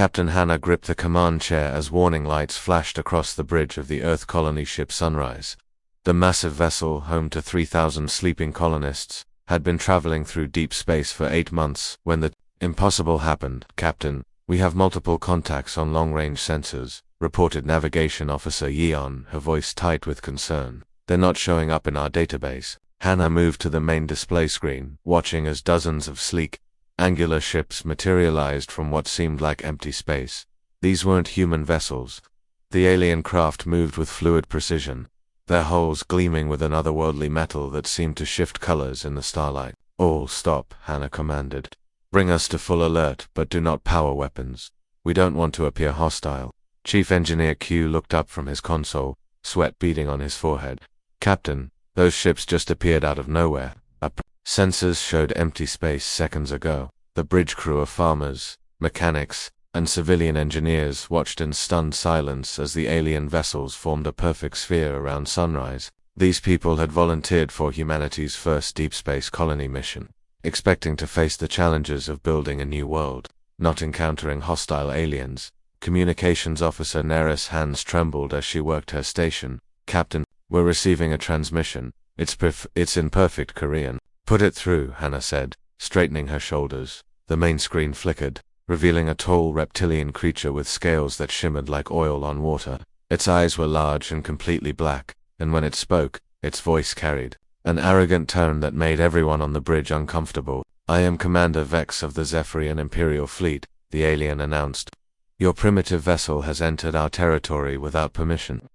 Captain Hannah gripped the command chair as warning lights flashed across the bridge of the Earth colony ship Sunrise. The massive vessel, home to 3,000 sleeping colonists, had been traveling through deep space for 8 months when the impossible happened. "Captain, we have multiple contacts on long-range sensors," reported Navigation Officer Yeon, her voice tight with concern. "They're not showing up in our database." Hannah moved to the main display screen, watching as dozens of sleek, angular ships materialized from what seemed like empty space. These weren't human vessels. The alien craft moved with fluid precision, their hulls gleaming with an otherworldly metal that seemed to shift colors in the starlight. "All stop," Hannah commanded. "Bring us to full alert, but do not power weapons. We don't want to appear hostile." Chief Engineer Q looked up from his console, sweat beading on his forehead. "Captain, those ships just appeared out of nowhere. Sensors showed empty space seconds ago." The bridge crew of farmers, mechanics, and civilian engineers watched in stunned silence as the alien vessels formed a perfect sphere around Sunrise. These people had volunteered for humanity's first deep space colony mission, expecting to face the challenges of building a new world, not encountering hostile aliens. Communications Officer Neris' hands trembled as she worked her station. "Captain, we're receiving a transmission. It's in perfect Korean." "Put it through," Hannah said, straightening her shoulders. The main screen flickered, revealing a tall reptilian creature with scales that shimmered like oil on water. Its eyes were large and completely black, and when it spoke, its voice carried an arrogant tone that made everyone on the bridge uncomfortable. "I am Commander Vex of the Zephyrian Imperial Fleet," the alien announced. "Your primitive vessel has entered our territory without permission.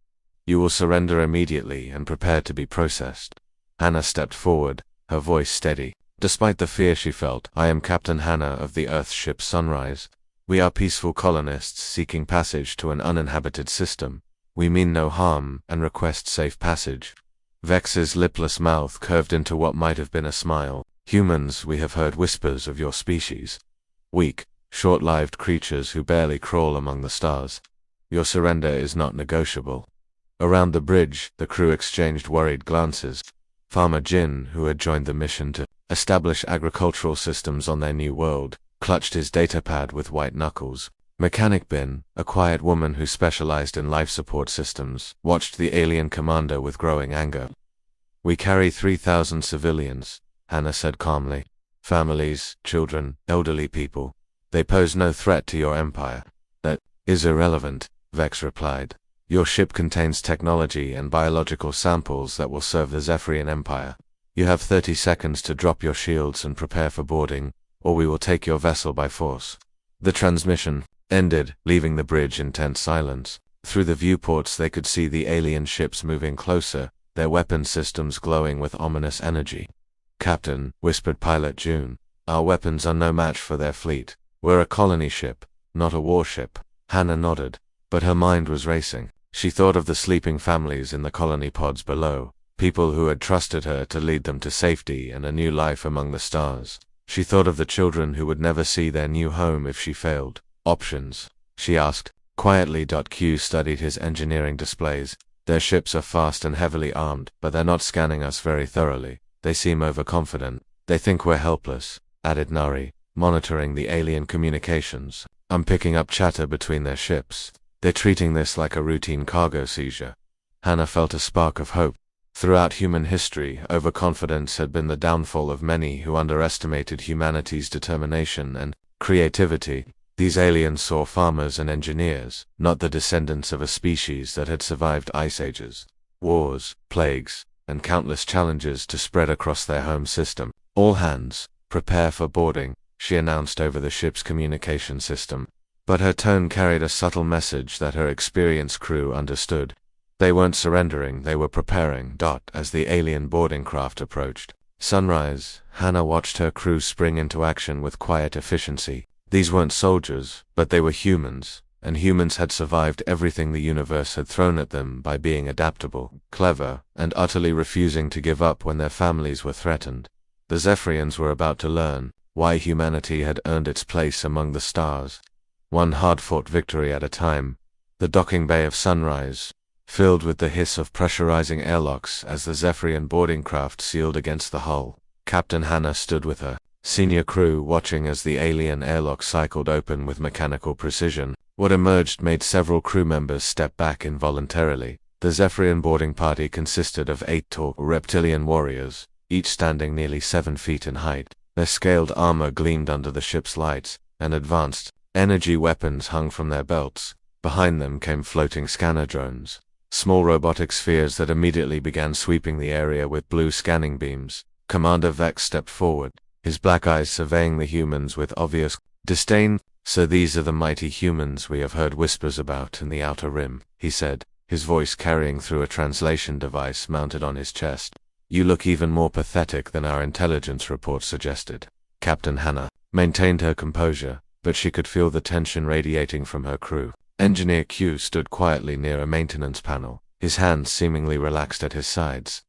You will surrender immediately and prepare to be processed." Hannah stepped forward, her voice steady. Despite the fear she felt, "I am Captain Hannah of the Earth ship Sunrise. We are peaceful colonists seeking passage to an uninhabited system. We mean no harm and request safe passage." Vex's lipless mouth curved into what might have been a smile. "Humans, we have heard whispers of your species. Weak, short-lived creatures who barely crawl among the stars. Your surrender is not negotiable." Around the bridge, the crew exchanged worried glances. Farmer Jin, who had joined the mission to establish agricultural systems on their new world, clutched his datapad with white knuckles. Mechanic Bin, a quiet woman who specialized in life support systems, watched the alien commander with growing anger. "We carry 3,000 civilians," Hannah said calmly. "Families, children, elderly people. They pose no threat to your empire." "That is irrelevant," Vex replied. "Your ship contains technology and biological samples that will serve the Zephyrian Empire. You have 30 seconds to drop your shields and prepare for boarding, or we will take your vessel by force." The transmission ended, leaving the bridge in tense silence. Through the viewports they could see the alien ships moving closer, their weapon systems glowing with ominous energy. "Captain," whispered Pilot June, "our weapons are no match for their fleet. We're a colony ship, not a warship." Hannah nodded, but her mind was racing. She thought of the sleeping families in the colony pods below, people who had trusted her to lead them to safety and a new life among the stars. She thought of the children who would never see their new home if she failed. "Options?" she asked. Quietly. Q studied his engineering displays. "Their ships are fast and heavily armed, but they're not scanning us very thoroughly. They seem overconfident. They think we're helpless," added Nari, monitoring the alien communications. "I'm picking up chatter between their ships. They're treating this like a routine cargo seizure." Hannah felt a spark of hope. Throughout human history, overconfidence had been the downfall of many who underestimated humanity's determination and creativity. These aliens saw farmers and engineers, not the descendants of a species that had survived ice ages, wars, plagues, and countless challenges to spread across their home system. "All hands, prepare for boarding," she announced over the ship's communication system. But her tone carried a subtle message that her experienced crew understood. They weren't surrendering, they were preparing. As the alien boarding craft approached Sunrise, Hannah watched her crew spring into action with quiet efficiency. These weren't soldiers, but they were humans, and humans had survived everything the universe had thrown at them by being adaptable, clever, and utterly refusing to give up when their families were threatened. The Zephyrians were about to learn why humanity had earned its place among the stars. One hard-fought victory at a time. The docking bay of Sunrise, filled with the hiss of pressurizing airlocks as the Zephyrian boarding craft sealed against the hull. Captain Hannah stood with her, Senior crew watching as the alien airlock cycled open with mechanical precision. What emerged made several crew members step back involuntarily. The Zephyrian boarding party consisted of 8 tall reptilian warriors, each standing nearly 7 feet in height. Their scaled armor gleamed under the ship's lights, and advanced energy weapons hung from their belts. Behind them came floating scanner drones, small robotic spheres that immediately began sweeping the area with blue scanning beams. Commander Vex stepped forward, his black eyes surveying the humans with obvious disdain. "So these are the mighty humans we have heard whispers about in the Outer Rim," he said, his voice carrying through a translation device mounted on his chest. "You look even more pathetic than our intelligence report suggested." Captain Hannah maintained her composure, but she could feel the tension radiating from her crew. Engineer Q stood quietly near a maintenance panel, his hands seemingly relaxed at his sides.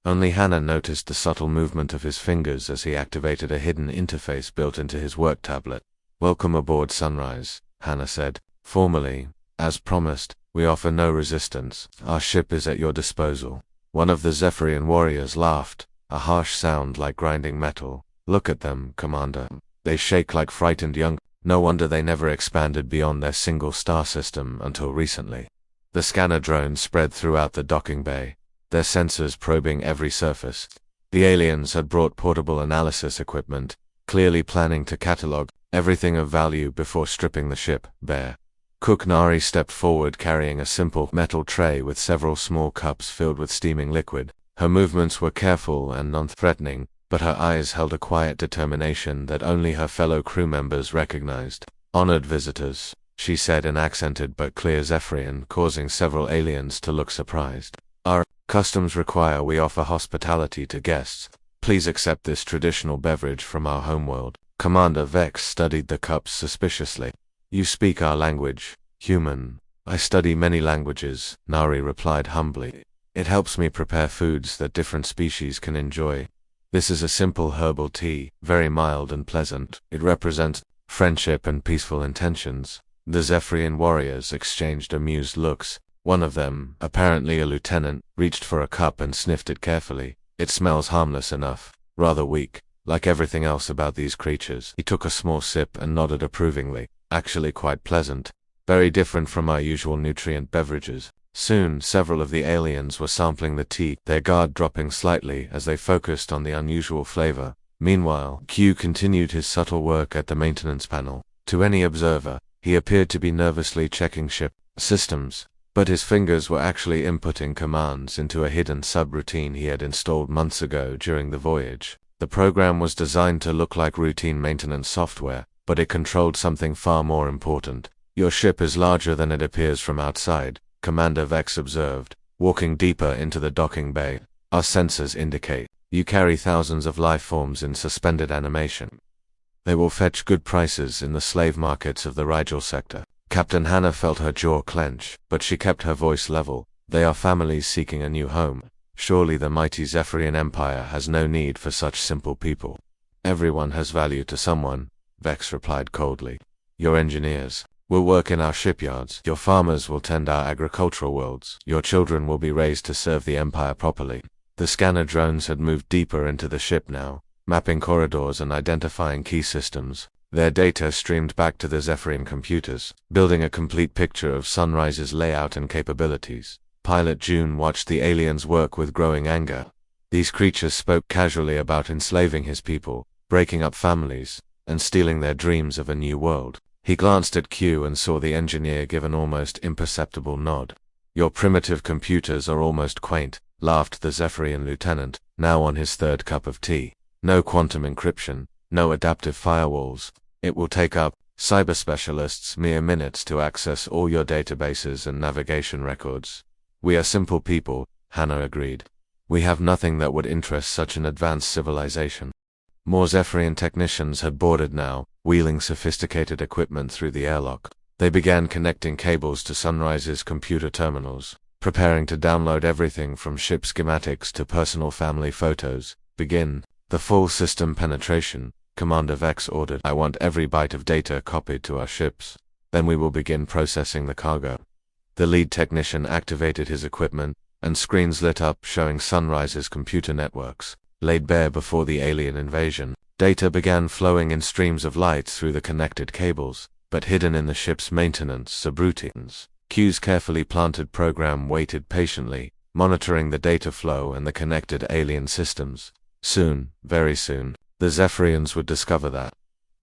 Only Hannah noticed the subtle movement of his fingers as he activated a hidden interface built into his work tablet. "Welcome aboard, Sunrise," Hannah said, formally. "As promised, we offer no resistance. Our ship is at your disposal." One of the Zephyrian warriors laughed, a harsh sound like grinding metal. "Look at them, Commander. They shake like frightened young. No wonder they never expanded beyond their single star system until recently." The scanner drones spread throughout the docking bay, their sensors probing every surface. The aliens had brought portable analysis equipment, clearly planning to catalog everything of value before stripping the ship bare. Cook Nari stepped forward carrying a simple metal tray with several small cups filled with steaming liquid. Her movements were careful and non-threatening, but her eyes held a quiet determination that only her fellow crew members recognized. "Honored visitors," she said in accented but clear Zephyrian, causing several aliens to look surprised. "Our customs require we offer hospitality to guests. Please accept this traditional beverage from our homeworld." Commander Vex studied the cups suspiciously. "You speak our language, human." "I study many languages," Nari replied humbly. "It helps me prepare foods that different species can enjoy. This is a simple herbal tea, very mild and pleasant. It represents friendship and peaceful intentions." The Zephyrian warriors exchanged amused looks. One of them, apparently a lieutenant, reached for a cup and sniffed it carefully. "It smells harmless enough, rather weak, like everything else about these creatures." He took a small sip and nodded approvingly. "Actually quite pleasant. Very different from our usual nutrient beverages." Soon, several of the aliens were sampling the tea, their guard dropping slightly as they focused on the unusual flavor. Meanwhile, Q continued his subtle work at the maintenance panel. To any observer, he appeared to be nervously checking ship systems, but his fingers were actually inputting commands into a hidden subroutine he had installed months ago during the voyage. The program was designed to look like routine maintenance software, but it controlled something far more important. "Your ship is larger than it appears from outside," Commander Vex observed, walking deeper into the docking bay. "Our sensors indicate you carry thousands of life forms in suspended animation. They will fetch good prices in the slave markets of the Rigel sector." Captain Hannah felt her jaw clench, but she kept her voice level. "They are families seeking a new home. Surely the mighty Zephyrian Empire has no need for such simple people." "Everyone has value to someone," Vex replied coldly. "Your engineers will work in our shipyards. Your farmers will tend our agricultural worlds. Your children will be raised to serve the Empire properly." The scanner drones had moved deeper into the ship now, mapping corridors and identifying key systems. Their data streamed back to the Zephyrian computers, building a complete picture of Sunrise's layout and capabilities. Pilot June watched the aliens work with growing anger. These creatures spoke casually about enslaving his people, breaking up families, and stealing their dreams of a new world. He glanced at Q and saw the engineer give an almost imperceptible nod. "Your primitive computers are almost quaint," laughed the Zephyrian lieutenant, now on his third cup of tea. "No quantum encryption, no adaptive firewalls. It will take up cyber specialists mere minutes to access all your databases and navigation records." "We are simple people," Hannah agreed. "We have nothing that would interest such an advanced civilization." More Zephyrian technicians had boarded now, wheeling sophisticated equipment through the airlock. They began connecting cables to Sunrise's computer terminals, preparing to download everything from ship schematics to personal family photos. "Begin the full system penetration," Commander Vex ordered. "I want every byte of data copied to our ships. Then we will begin processing the cargo." The lead technician activated his equipment, and screens lit up showing Sunrise's computer networks, laid bare before the alien invasion. Data began flowing in streams of light through the connected cables, but hidden in the ship's maintenance subroutines. Q's carefully planted program waited patiently, monitoring the data flow and the connected alien systems. Soon, very soon, the Zephyrians would discover that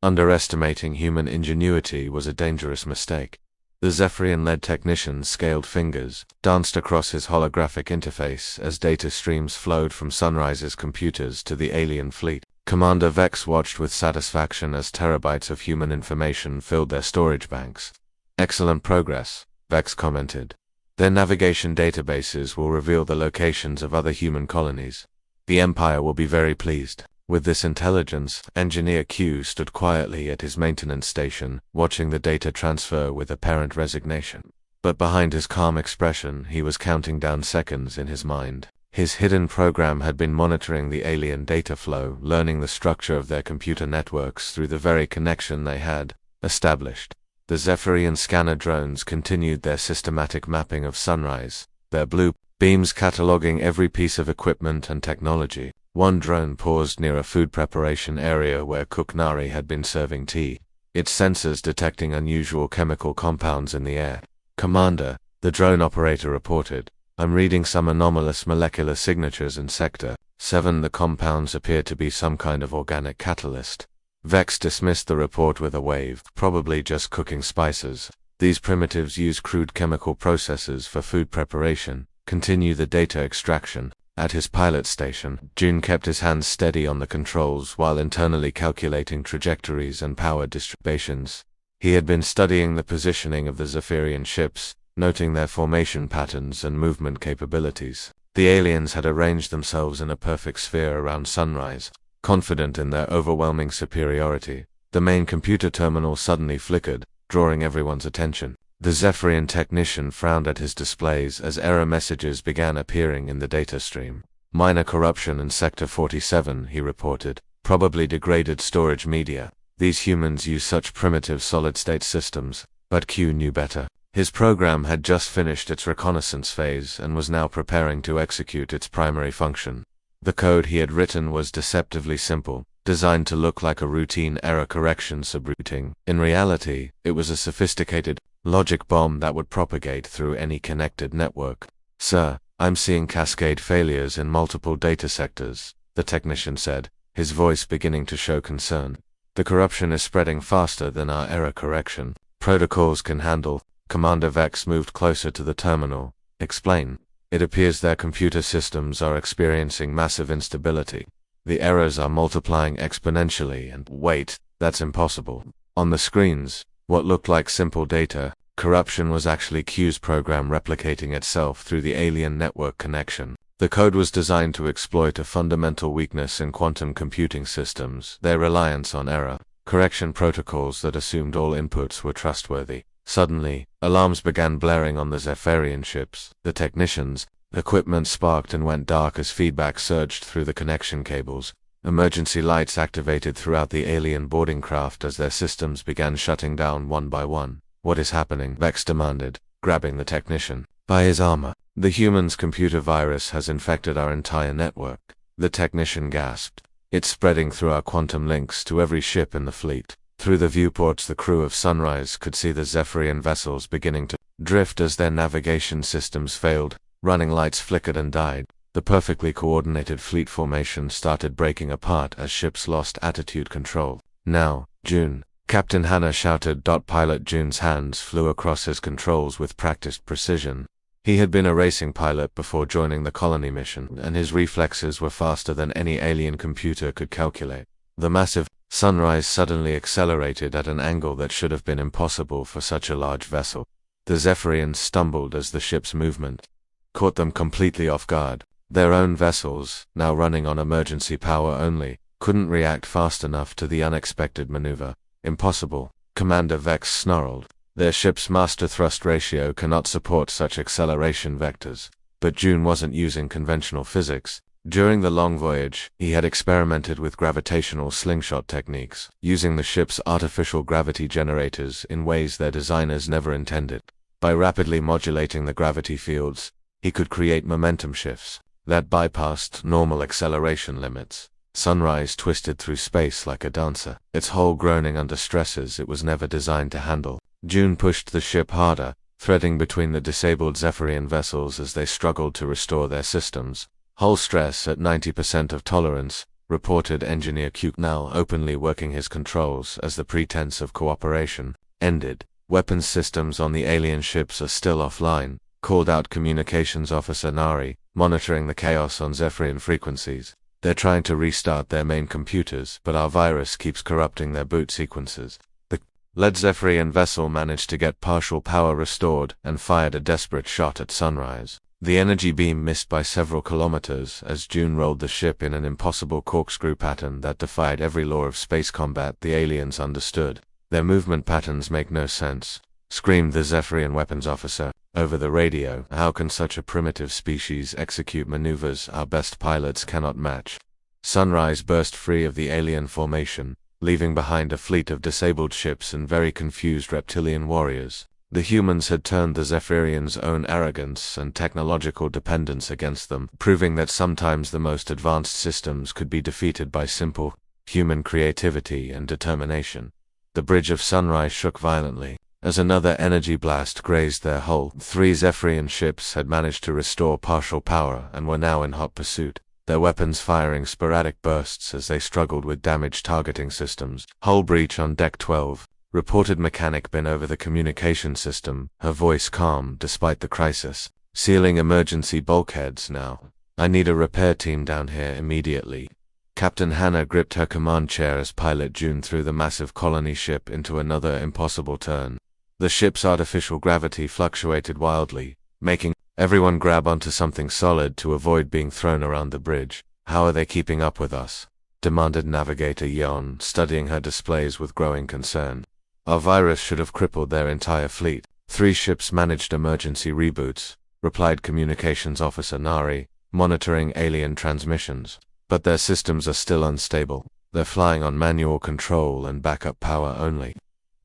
underestimating human ingenuity was a dangerous mistake. The Zephyrian-led technician's scaled fingers danced across his holographic interface as data streams flowed from Sunrise's computers to the alien fleet. Commander Vex watched with satisfaction as terabytes of human information filled their storage banks. "Excellent progress," Vex commented. "Their navigation databases will reveal the locations of other human colonies. The Empire will be very pleased." With this intelligence, Engineer Q stood quietly at his maintenance station, watching the data transfer with apparent resignation. But behind his calm expression, he was counting down seconds in his mind. His hidden program had been monitoring the alien data flow, learning the structure of their computer networks through the very connection they had established. The Zephyrian scanner drones continued their systematic mapping of Sunrise, their blue beams cataloging every piece of equipment and technology. One drone paused near a food preparation area where Cook Nari had been serving tea, its sensors detecting unusual chemical compounds in the air. "Commander," the drone operator reported, "I'm reading some anomalous molecular signatures in Sector 7. The compounds appear to be some kind of organic catalyst." Vex dismissed the report with a wave, "Probably just cooking spices. These primitives use crude chemical processes for food preparation. Continue the data extraction." At his pilot station, June kept his hands steady on the controls while internally calculating trajectories and power distributions. He had been studying the positioning of the Zephyrian ships, noting their formation patterns and movement capabilities. The aliens had arranged themselves in a perfect sphere around Sunrise, confident in their overwhelming superiority. The main computer terminal suddenly flickered, drawing everyone's attention. The Zephyrian technician frowned at his displays as error messages began appearing in the data stream. "Minor corruption in Sector 47, he reported. "Probably degraded storage media. These humans use such primitive solid-state systems." But Q knew better. His program had just finished its reconnaissance phase and was now preparing to execute its primary function. The code he had written was deceptively simple, designed to look like a routine error correction subroutine. In reality, it was a sophisticated logic bomb that would propagate through any connected network. "Sir, I'm seeing cascade failures in multiple data sectors," the technician said, his voice beginning to show concern. "The corruption is spreading faster than our error correction protocols can handle." Commander Vex moved closer to the terminal. "Explain." "It appears their computer systems are experiencing massive instability. The errors are multiplying exponentially and wait, that's impossible." On the screens, what looked like simple data corruption was actually Q's program replicating itself through the alien network connection. The code was designed to exploit a fundamental weakness in quantum computing systems, their reliance on error correction protocols that assumed all inputs were trustworthy. Suddenly, alarms began blaring on the Zephyrian ships. The technicians' equipment sparked and went dark as feedback surged through the connection cables. Emergency lights activated throughout the alien boarding craft as their systems began shutting down one by one. "What is happening?" Vex demanded, grabbing the technician by his armor. "The human's computer virus has infected our entire network," the technician gasped. "It's spreading through our quantum links to every ship in the fleet." Through the viewports, the crew of Sunrise could see the Zephyrian vessels beginning to drift as their navigation systems failed. Running lights flickered and died. The perfectly coordinated fleet formation started breaking apart as ships lost attitude control. "Now, June," Captain Hannah shouted. Pilot June's hands flew across his controls with practiced precision. He had been a racing pilot before joining the colony mission, and his reflexes were faster than any alien computer could calculate. The massive Sunrise suddenly accelerated at an angle that should have been impossible for such a large vessel. The Zephyrians stumbled as the ship's movement caught them completely off guard. Their own vessels, now running on emergency power only, couldn't react fast enough to the unexpected maneuver. "Impossible," Commander Vex snarled. "Their ship's master thrust ratio cannot support such acceleration vectors." But June wasn't using conventional physics. During the long voyage, he had experimented with gravitational slingshot techniques, using the ship's artificial gravity generators in ways their designers never intended. By rapidly modulating the gravity fields, he could create momentum shifts that bypassed normal acceleration limits. Sunrise twisted through space like a dancer, its hull groaning under stresses it was never designed to handle. June pushed the ship harder, threading between the disabled Zephyrian vessels as they struggled to restore their systems. Hull stress at 90% of tolerance, reported Engineer Q, now openly working his controls as the pretense of cooperation ended. Weapons systems on the alien ships are still offline, called out Communications Officer Nari, monitoring the chaos on Zephyrian frequencies. They're trying to restart their main computers, but our virus keeps corrupting their boot sequences. The lead Zephyrian vessel managed to get partial power restored and fired a desperate shot at Sunrise. The energy beam missed by several kilometers as June rolled the ship in an impossible corkscrew pattern that defied every law of space combat the aliens understood. Their movement patterns make no sense, screamed the Zephyrian weapons officer over the radio. How can such a primitive species execute maneuvers our best pilots cannot match? Sunrise burst free of the alien formation, leaving behind a fleet of disabled ships and very confused reptilian warriors. The humans had turned the Zephyrians' own arrogance and technological dependence against them, proving that sometimes the most advanced systems could be defeated by simple, human creativity and determination. The bridge of Sunrise shook violently as another energy blast grazed their hull. 3 Zephyrian ships had managed to restore partial power and were now in hot pursuit, their weapons firing sporadic bursts as they struggled with damaged targeting systems. Hull breach on Deck 12, reported Mechanic Bin over the communication system, her voice calm despite the crisis. Sealing emergency bulkheads now. I need a repair team down here immediately. Captain Hannah gripped her command chair as Pilot June threw the massive colony ship into another impossible turn. The ship's artificial gravity fluctuated wildly, making everyone grab onto something solid to avoid being thrown around the bridge. How are they keeping up with us? Demanded Navigator Yon, studying her displays with growing concern. Our virus should have crippled their entire fleet. 3 ships managed emergency reboots, replied Communications Officer Nari, monitoring alien transmissions. But their systems are still unstable. They're flying on manual control and backup power only.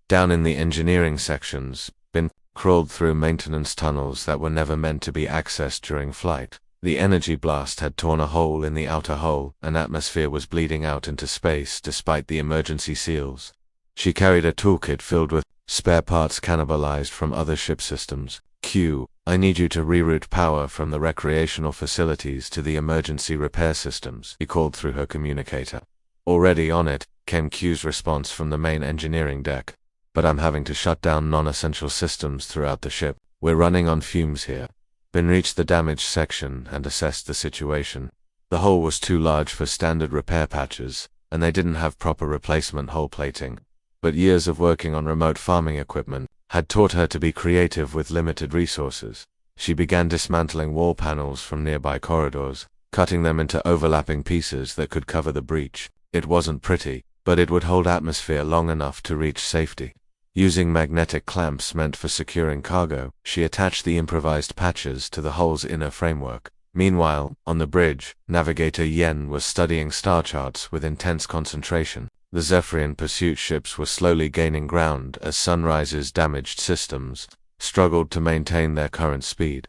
Down in the engineering sections, Bin crawled through maintenance tunnels that were never meant to be accessed during flight. The energy blast had torn a hole in the outer hull, and atmosphere was bleeding out into space despite the emergency seals. She carried a toolkit filled with spare parts cannibalized from other ship systems. Q, I need you to reroute power from the recreational facilities to the emergency repair systems, he called through her communicator. Already on it, came Q's response from the main engineering deck. But I'm having to shut down non-essential systems throughout the ship. We're running on fumes here. Bin reached the damaged section and assessed the situation. The hole was too large for standard repair patches, and they didn't have proper replacement hull plating. But years of working on remote farming equipment had taught her to be creative with limited resources. She began dismantling wall panels from nearby corridors, cutting them into overlapping pieces that could cover the breach. It wasn't pretty, but it would hold atmosphere long enough to reach safety. Using magnetic clamps meant for securing cargo, she attached the improvised patches to the hull's inner framework. Meanwhile, on the bridge, Navigator Yen was studying star charts with intense concentration. The Zephyrian pursuit ships were slowly gaining ground as Sunrise's damaged systems struggled to maintain their current speed.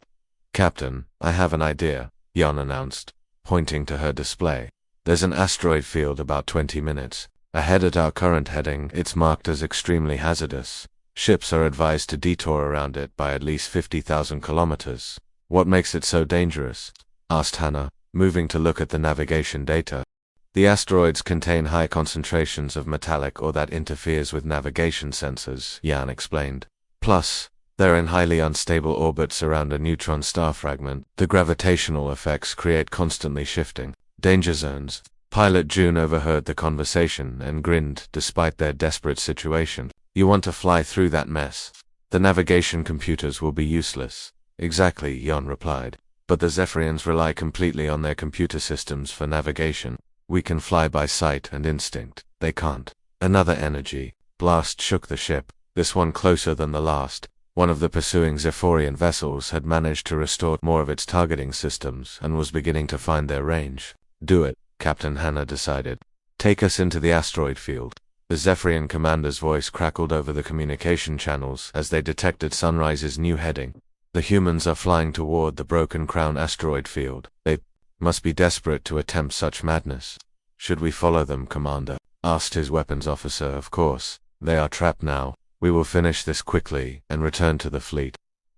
Captain, I have an idea, Yen announced, pointing to her display. There's an asteroid field about 20 minutes ahead at our current heading. It's marked as extremely hazardous. Ships are advised to detour around it by at least 50,000 kilometers. What makes it so dangerous? Asked Hannah, moving to look at the navigation data. The asteroids contain high concentrations of metallic ore that interferes with navigation sensors, Jan explained. Plus, they're in highly unstable orbits around a neutron star fragment. The gravitational effects create constantly shifting danger zones. Pilot June overheard the conversation and grinned despite their desperate situation. You want to fly through that mess? The navigation computers will be useless. Exactly, Jan replied. But the Zephyrians rely completely on their computer systems for navigation. We can fly by sight and instinct. They can't. Another energy blast shook the ship, this one closer than the last. One of the pursuing Zephyrian vessels had managed to restore more of its targeting systems and was beginning to find their range. Do it, Captain Hannah decided. Take us into the asteroid field. The Zephyrian commander's voice crackled over the communication channels as they detected Sunrise's new heading. The humans are flying toward the Broken Crown asteroid field. They must be desperate to attempt such madness. Should we follow them, Commander? Asked his weapons officer. Of course. They are trapped now. We will finish this quickly and return to the fleet.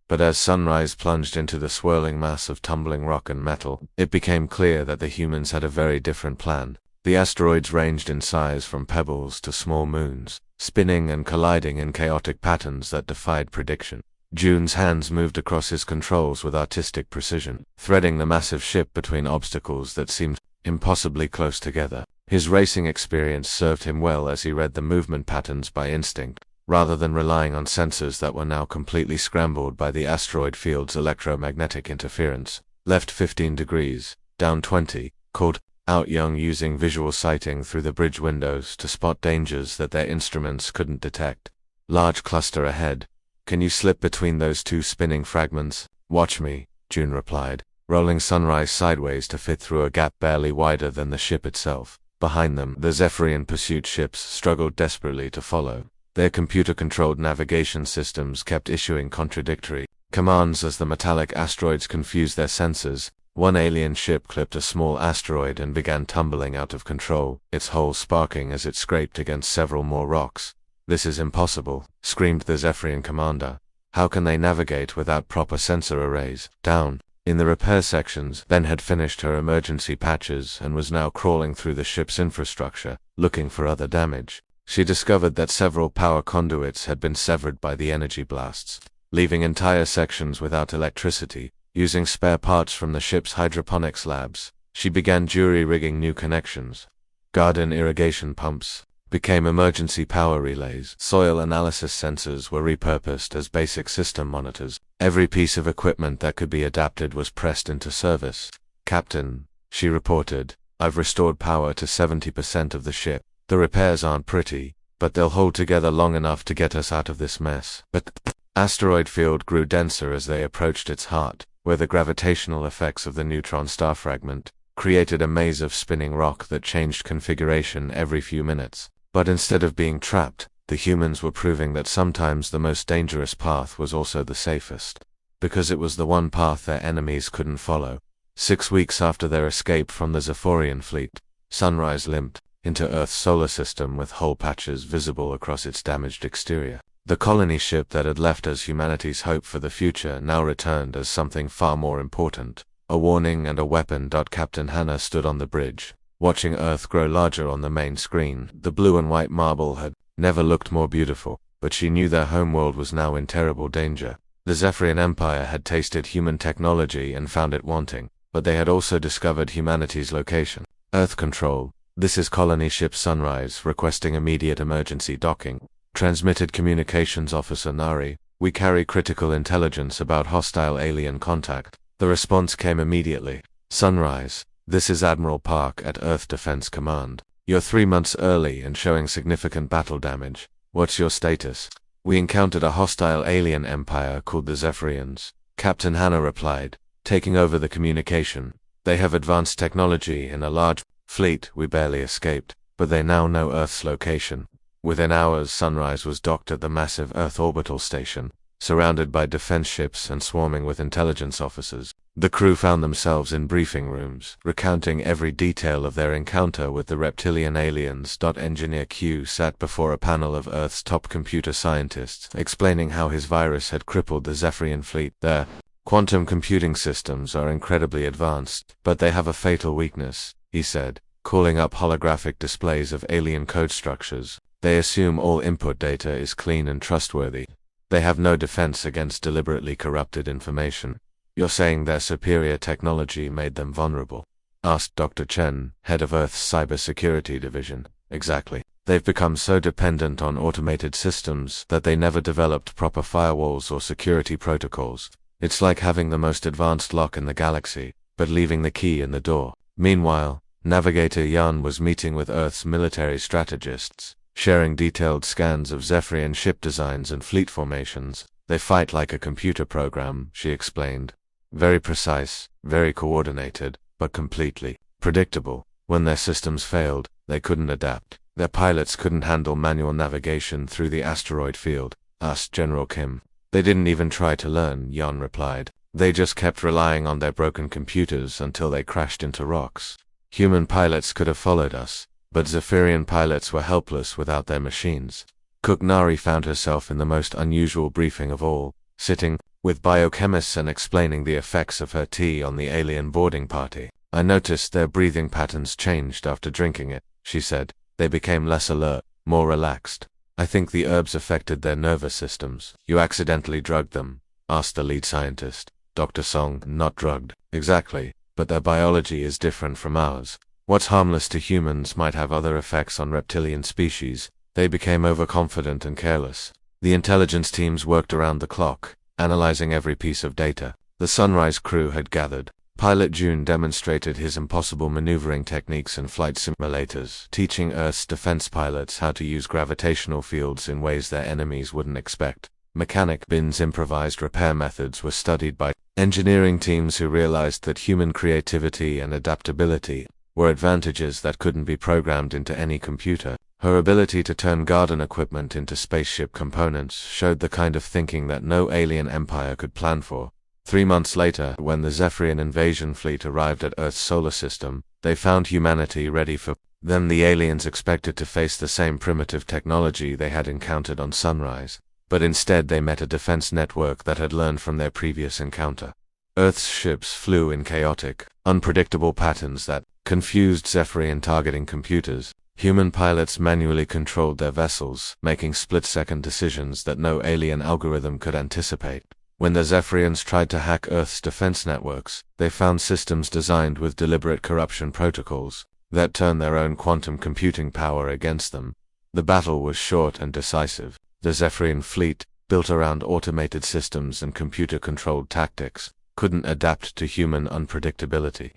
But as sunrise plunged into the swirling mass of tumbling rock and metal, it became clear that the humans had a very different plan. The asteroids ranged in size from pebbles to small moons, spinning and colliding in chaotic patterns that defied prediction. June's hands moved across his controls with artistic precision, threading the massive ship between obstacles that seemed impossibly close together. His racing experience served him well as he read the movement patterns by instinct, rather than relying on sensors that were now completely scrambled by the asteroid field's electromagnetic interference. Left 15 degrees, down 20, called out Young, using visual sighting through the bridge windows to spot dangers that their instruments couldn't detect. Large cluster ahead. Can you slip between those two spinning fragments? Watch me, June replied, rolling Sunrise sideways to fit through a gap barely wider than the ship itself. Behind them, the Zephyrian pursuit ships struggled desperately to follow. Their computer-controlled navigation systems kept issuing contradictory commands as the metallic asteroids confused their sensors. One alien ship clipped a small asteroid and began tumbling out of control, its hull sparking as it scraped against several more rocks. This is impossible, screamed the Zephyrian commander. How can they navigate without proper sensor arrays? Down. In the repair sections, Ben had finished her emergency patches and was now crawling through the ship's infrastructure, looking for other damage. She discovered that several power conduits had been severed by the energy blasts, leaving entire sections without electricity. Using spare parts from the ship's hydroponics labs, she began jury-rigging new connections. Garden irrigation pumps became emergency power relays. Soil analysis sensors were repurposed as basic system monitors. Every piece of equipment that could be adapted was pressed into service. Captain, she reported, I've restored power to 70% of the ship. The repairs aren't pretty, but they'll hold together long enough to get us out of this mess. But asteroid field grew denser as they approached its heart, where the gravitational effects of the neutron star fragment created a maze of spinning rock that changed configuration every few minutes. But instead of being trapped, the humans were proving that sometimes the most dangerous path was also the safest, because it was the one path their enemies couldn't follow. 6 weeks after their escape from the Zephyrian fleet, Sunrise limped into Earth's solar system with hull patches visible across its damaged exterior. The colony ship that had left as humanity's hope for the future now returned as something far more important, a warning and a weapon. Captain Hannah stood on the bridge, watching Earth grow larger on the main screen. The blue and white marble had never looked more beautiful, but she knew their homeworld was now in terrible danger. The Zephyrian Empire had tasted human technology and found it wanting, but they had also discovered humanity's location. Earth Control, this is Colony Ship Sunrise requesting immediate emergency docking. Transmitted Communications Officer Nari, we carry critical intelligence about hostile alien contact. The response came immediately. Sunrise, this is Admiral Park at Earth Defense Command. You're 3 months early and showing significant battle damage. What's your status? We encountered a hostile alien empire called the Zephyrians, Captain Hannah replied, taking over the communication. They have advanced technology in a large fleet. We barely escaped, but they now know Earth's location. Within hours, Sunrise was docked at the massive Earth orbital station, surrounded by defense ships and swarming with intelligence officers. The crew found themselves in briefing rooms, recounting every detail of their encounter with the reptilian aliens. Engineer Q sat before a panel of Earth's top computer scientists, explaining how his virus had crippled the Zephyrian fleet. Their quantum computing systems are incredibly advanced, but they have a fatal weakness, he said, calling up holographic displays of alien code structures. They assume all input data is clean and trustworthy. They have no defense against deliberately corrupted information. You're saying their superior technology made them vulnerable? Asked Dr. Chen, head of Earth's cybersecurity division. Exactly. They've become so dependent on automated systems that they never developed proper firewalls or security protocols. It's like having the most advanced lock in the galaxy, but leaving the key in the door. Meanwhile, Navigator Yan was meeting with Earth's military strategists, sharing detailed scans of Zephyrian ship designs and fleet formations. They fight like a computer program, she explained. Very precise, very coordinated, but completely predictable. When their systems failed, they couldn't adapt. Their pilots couldn't handle manual navigation through the asteroid field, asked General Kim. They didn't even try to learn, Yan replied. They just kept relying on their broken computers until they crashed into rocks. Human pilots could have followed us, but Zephyrian pilots were helpless without their machines. Kuknari found herself in the most unusual briefing of all, sitting with biochemists and explaining the effects of her tea on the alien boarding party. I noticed their breathing patterns changed after drinking it, she said. They became less alert, more relaxed. I think the herbs affected their nervous systems. You accidentally drugged them? Asked the lead scientist. Dr. Song, not drugged. Exactly, but their biology is different from ours. What's harmless to humans might have other effects on reptilian species. They became overconfident and careless. The intelligence teams worked around the clock, analyzing every piece of data. The Sunrise crew had gathered. Pilot June demonstrated his impossible maneuvering techniques in flight simulators, teaching Earth's defense pilots how to use gravitational fields in ways their enemies wouldn't expect. Mechanic Bin's improvised repair methods were studied by engineering teams who realized that human creativity and adaptability were advantages that couldn't be programmed into any computer. Her ability to turn garden equipment into spaceship components showed the kind of thinking that no alien empire could plan for. 3 months later, when the Zephyrian invasion fleet arrived at Earth's solar system, they found humanity ready for them. The aliens expected to face the same primitive technology they had encountered on Sunrise, but instead they met a defense network that had learned from their previous encounter. Earth's ships flew in chaotic, unpredictable patterns that confused Zephyrian targeting computers. Human pilots manually controlled their vessels, making split-second decisions that no alien algorithm could anticipate. When the Zephyrians tried to hack Earth's defense networks, they found systems designed with deliberate corruption protocols that turned their own quantum computing power against them. The battle was short and decisive. The Zephyrian fleet, built around automated systems and computer-controlled tactics, couldn't adapt to human unpredictability.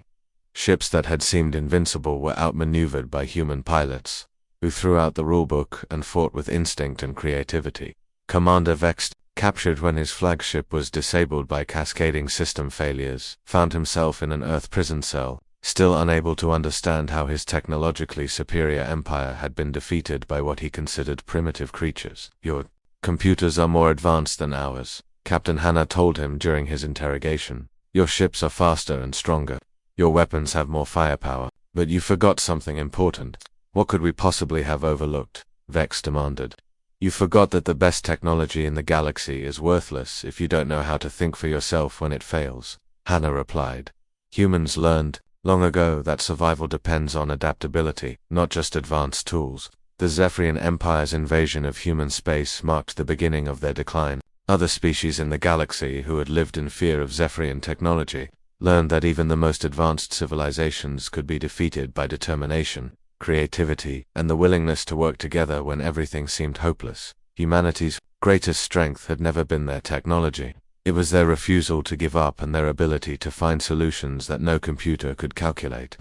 Ships that had seemed invincible were outmaneuvered by human pilots, who threw out the rulebook and fought with instinct and creativity. Commander Vex, captured when his flagship was disabled by cascading system failures, found himself in an Earth prison cell, still unable to understand how his technologically superior empire had been defeated by what he considered primitive creatures. Your computers are more advanced than ours, Captain Hannah told him during his interrogation. Your ships are faster and stronger. Your weapons have more firepower. But you forgot something important. What could we possibly have overlooked? Vex demanded. You forgot that the best technology in the galaxy is worthless if you don't know how to think for yourself when it fails, Hannah replied. Humans learned long ago that survival depends on adaptability, not just advanced tools. The Zephyrian Empire's invasion of human space marked the beginning of their decline. Other species in the galaxy who had lived in fear of Zephyrian technology learned that even the most advanced civilizations could be defeated by determination, creativity, and the willingness to work together when everything seemed hopeless. Humanity's greatest strength had never been their technology. It was their refusal to give up and their ability to find solutions that no computer could calculate.